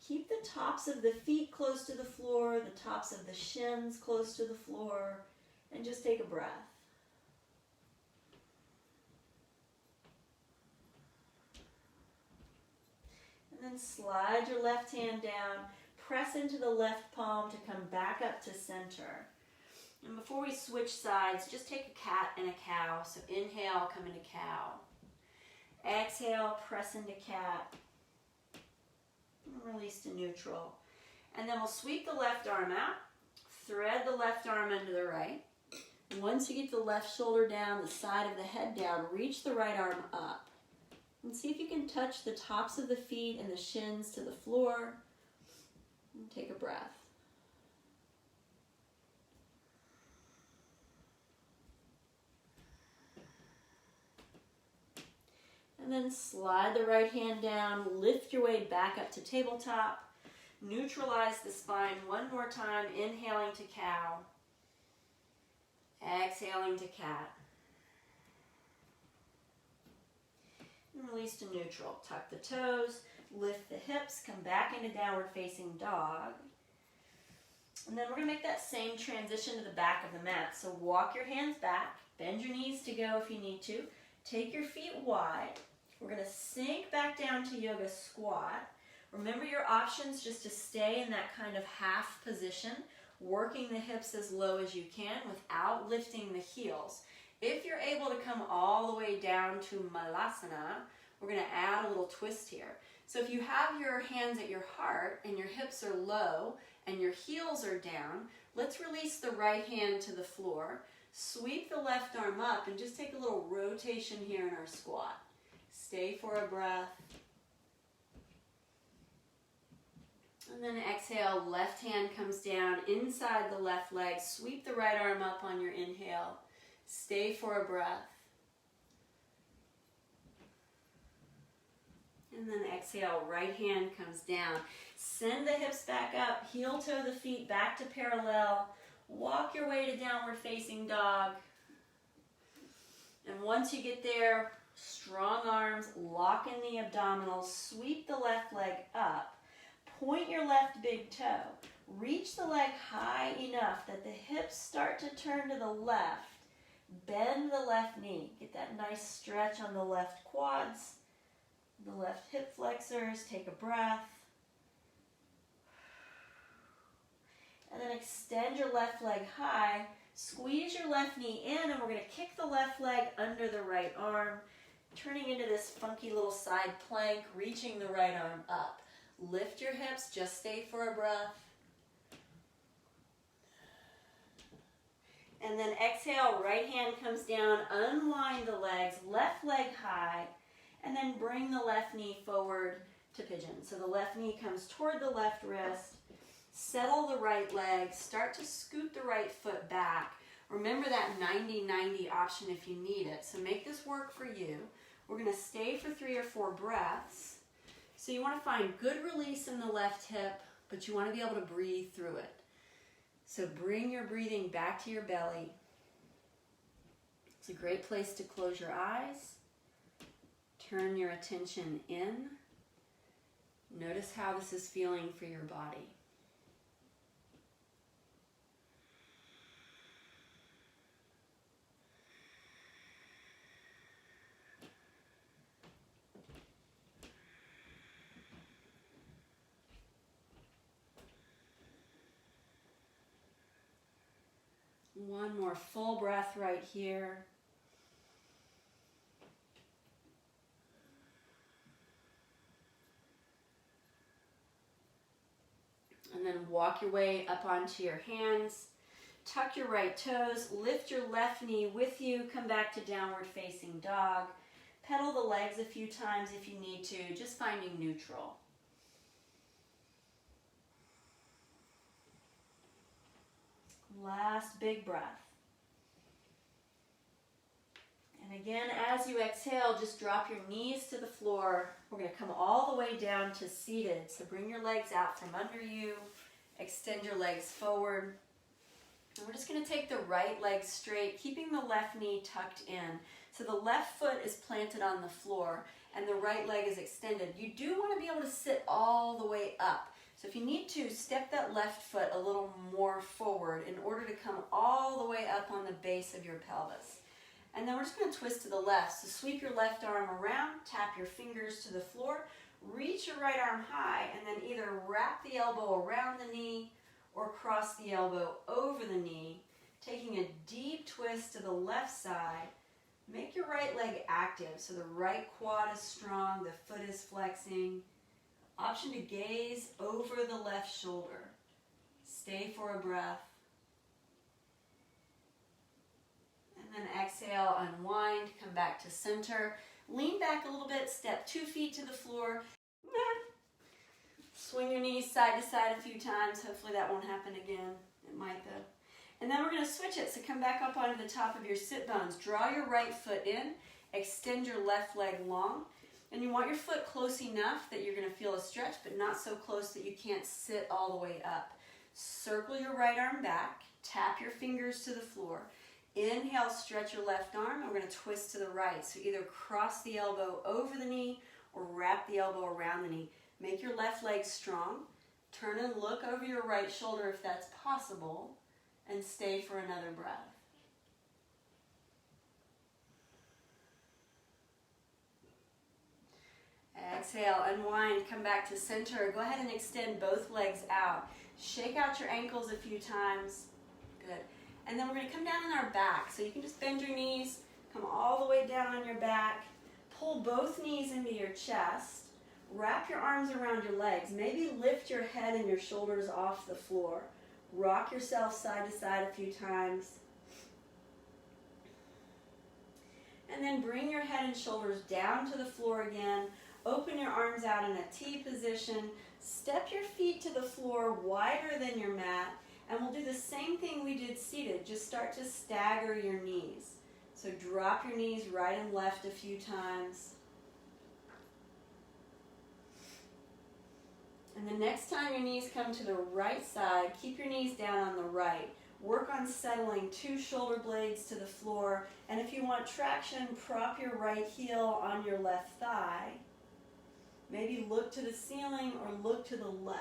Keep the tops of the feet close to the floor, the tops of the shins close to the floor, and just take a breath. And then slide your left hand down, press into the left palm to come back up to center. And before we switch sides, just take a cat and a cow. So inhale, come into cow. Exhale, press into cat. And release to neutral. And then we'll sweep the left arm out, thread the left arm under the right. And once you get the left shoulder down, the side of the head down, reach the right arm up. And see if you can touch the tops of the feet and the shins to the floor. And take a breath. And then slide the right hand down, lift your way back up to tabletop. Neutralize the spine one more time, inhaling to cow. Exhaling to cat. And release to neutral. Tuck the toes, lift the hips, come back into downward facing dog. And then we're going to make that same transition to the back of the mat. So walk your hands back, bend your knees to go if you need to. Take your feet wide. We're going to sink back down to yoga squat. Remember your options just to stay in that kind of half position, working the hips as low as you can without lifting the heels. If you're able to come all the way down to Malasana, we're going to add a little twist here. So if you have your hands at your heart and your hips are low and your heels are down, let's release the right hand to the floor, sweep the left arm up, and just take a little rotation here in our squat. Stay for a breath. And then exhale, left hand comes down inside the left leg. Sweep the right arm up on your inhale. Stay for a breath. And then exhale, right hand comes down. Send the hips back up, heel toe the feet back to parallel. Walk your way to downward facing dog. And once you get there, strong arms, lock in the abdominals, sweep the left leg up. Point your left big toe. Reach the leg high enough that the hips start to turn to the left. Bend the left knee. Get that nice stretch on the left quads, the left hip flexors. Take a breath. And then extend your left leg high. Squeeze your left knee in, and we're going to kick the left leg under the right arm, turning into this funky little side plank, reaching the right arm up. Lift your hips, just stay for a breath. And then exhale, right hand comes down, unwind the legs, left leg high, and then bring the left knee forward to pigeon. So the left knee comes toward the left wrist, settle the right leg, start to scoot the right foot back. Remember that 90-90 option if you need it. So make this work for you. We're going to stay for 3 or 4 breaths. So you want to find good release in the left hip, but you want to be able to breathe through it. So bring your breathing back to your belly. It's a great place to close your eyes. Turn your attention in. Notice how this is feeling for your body. One more full breath right here. And then walk your way up onto your hands. Tuck your right toes, lift your left knee with you, come back to downward facing dog. Pedal the legs a few times if you need to, just finding neutral. Last big breath. And again, as you exhale, just drop your knees to the floor. We're going to come all the way down to seated. So bring your legs out from under you, extend your legs forward. And we're just going to take the right leg straight, keeping the left knee tucked in. So the left foot is planted on the floor and the right leg is extended. You do want to be able to sit all the way up. So if you need to, step that left foot a little more forward in order to come all the way up on the base of your pelvis. And then we're just going to twist to the left. So sweep your left arm around, tap your fingers to the floor, reach your right arm high, and then either wrap the elbow around the knee or cross the elbow over the knee, taking a deep twist to the left side. Make your right leg active, so the right quad is strong, the foot is flexing. Option to gaze over the left shoulder. Stay for a breath. And then exhale, unwind, come back to center. Lean back a little bit, step 2 feet to the floor. Swing your knees side to side a few times. Hopefully that won't happen again. It might though. And then we're going to switch it. So come back up onto the top of your sit bones. Draw your right foot in. Extend your left leg long. And you want your foot close enough that you're going to feel a stretch, but not so close that you can't sit all the way up. Circle your right arm back. Tap your fingers to the floor. Inhale, stretch your left arm. And we're going to twist to the right. So either cross the elbow over the knee or wrap the elbow around the knee. Make your left leg strong. Turn and look over your right shoulder if that's possible. And stay for another breath. Exhale, unwind, come back to center. Go ahead and extend both legs out. Shake out your ankles a few times. Good. And then we're going to come down on our back. So you can just bend your knees, come all the way down on your back. Pull both knees into your chest. Wrap your arms around your legs. Maybe lift your head and your shoulders off the floor. Rock yourself side to side a few times. And then bring your head and shoulders down to the floor again. Open your arms out in a T position. Step your feet to the floor wider than your mat. And we'll do the same thing we did seated. Just start to stagger your knees. So drop your knees right and left a few times. And the next time your knees come to the right side, keep your knees down on the right. Work on settling 2 shoulder blades to the floor. And if you want traction, prop your right heel on your left thigh. Maybe look to the ceiling or look to the left.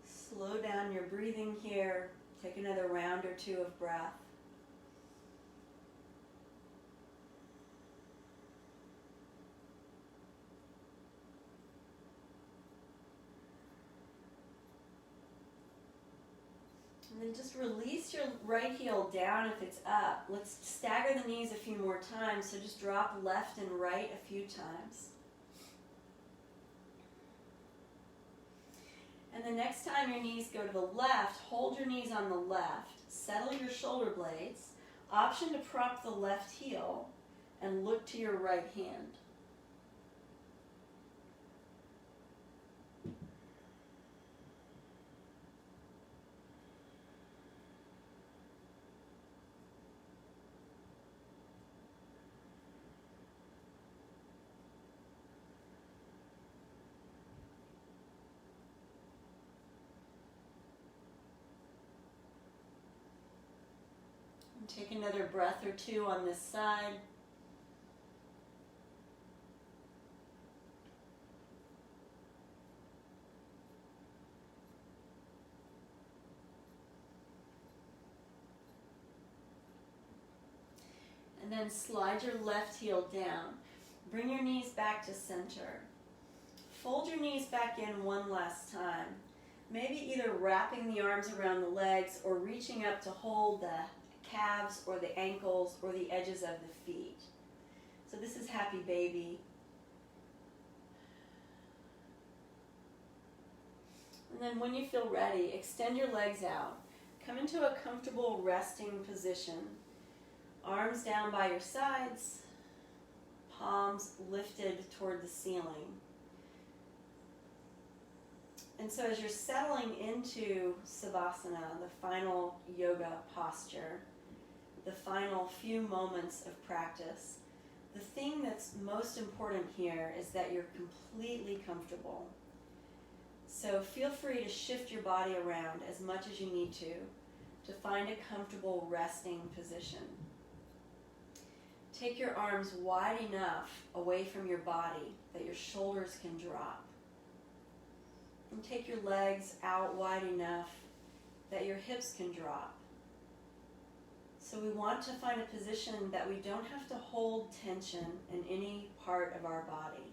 Slow down your breathing here. Take another round or 2 of breath. And then just release your right heel down if it's up. Let's stagger the knees a few more times. So just drop left and right a few times. And the next time your knees go to the left, hold your knees on the left. Settle your shoulder blades. Option to prop the left heel and look to your right hand. Take another breath or 2 on this side. And then slide your left heel down. Bring your knees back to center. Fold your knees back in one last time. Maybe either wrapping the arms around the legs or reaching up to hold the calves or the ankles or the edges of the feet. So this is Happy Baby. And then when you feel ready, extend your legs out. Come into a comfortable resting position. Arms down by your sides, palms lifted toward the ceiling. And so as you're settling into Savasana, the final yoga posture, the final few moments of practice, the thing that's most important here is that you're completely comfortable. So feel free to shift your body around as much as you need to find a comfortable resting position. Take your arms wide enough away from your body that your shoulders can drop. And take your legs out wide enough that your hips can drop. So we want to find a position that we don't have to hold tension in any part of our body.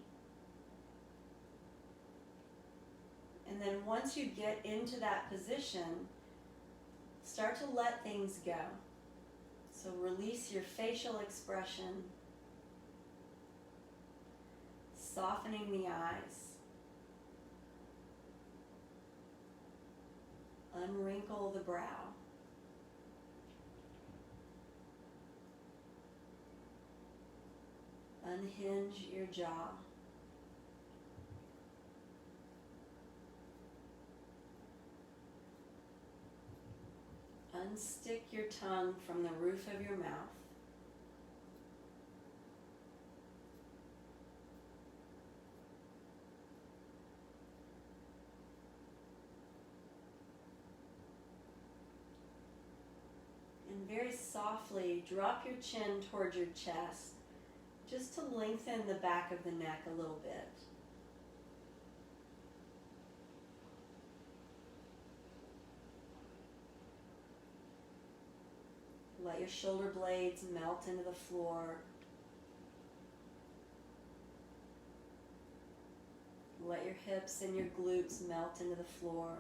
And then once you get into that position, start to let things go. So release your facial expression, softening the eyes, unwrinkle the brow, unhinge your jaw. Unstick your tongue from the roof of your mouth. And very softly drop your chin towards your chest, just to lengthen the back of the neck a little bit. Let your shoulder blades melt into the floor. Let your hips and your glutes melt into the floor.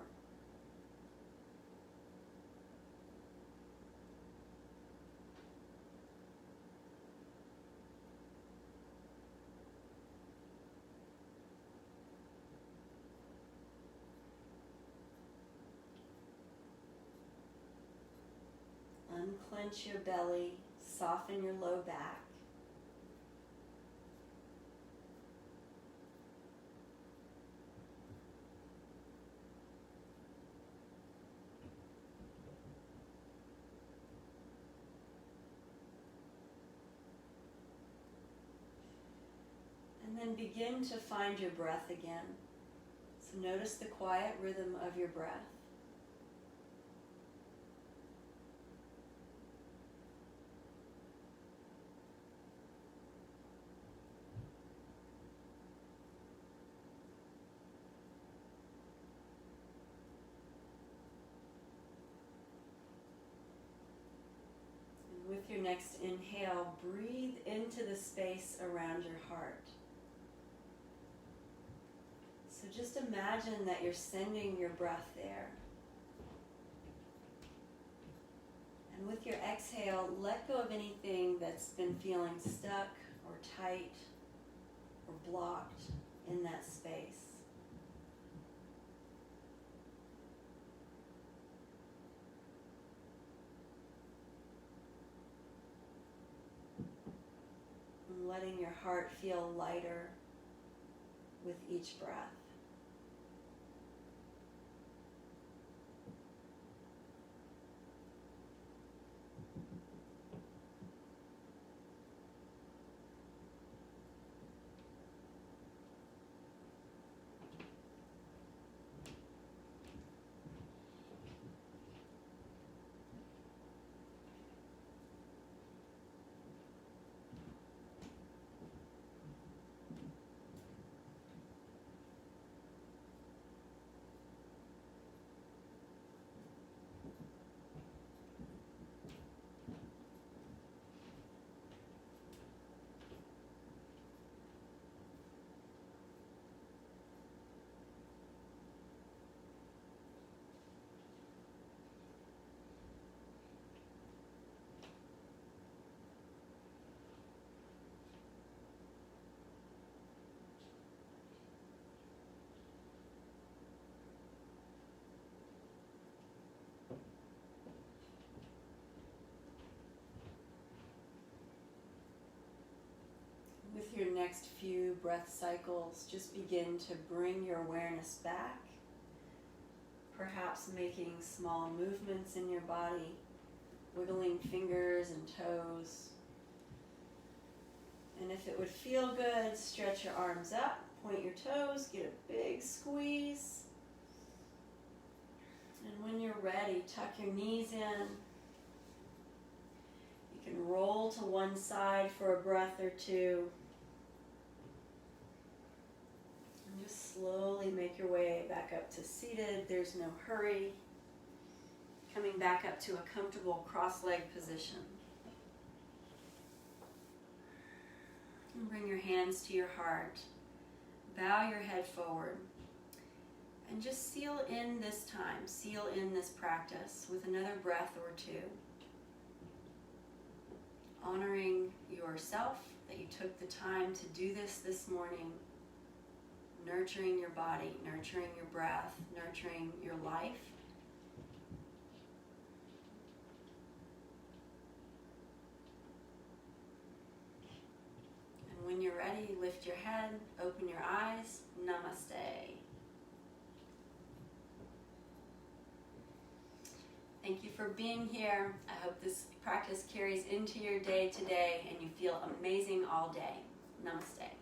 Unclench your belly, soften your low back. And then begin to find your breath again. So notice the quiet rhythm of your breath. With your next inhale, breathe into the space around your heart. So just imagine that you're sending your breath there. And with your exhale, let go of anything that's been feeling stuck or tight or blocked in that space. Letting your heart feel lighter with each breath. your next few breath cycles, just begin to bring your awareness back, perhaps making small movements in your body, wiggling fingers and toes. And if it would feel good, stretch your arms up, point your toes, get a big squeeze. And when you're ready, tuck your knees in. You can roll to one side for a breath or two. And just slowly make your way back up to seated. There's no hurry. Coming back up to a comfortable cross-legged position. And bring your hands to your heart. Bow your head forward. And just seal in this time, seal in this practice with another breath or two. Honoring yourself that you took the time to do this morning. Nurturing your body, nurturing your breath, nurturing your life. And when you're ready, lift your head, open your eyes. Namaste. Thank you for being here. I hope this practice carries into your day today and you feel amazing all day. Namaste.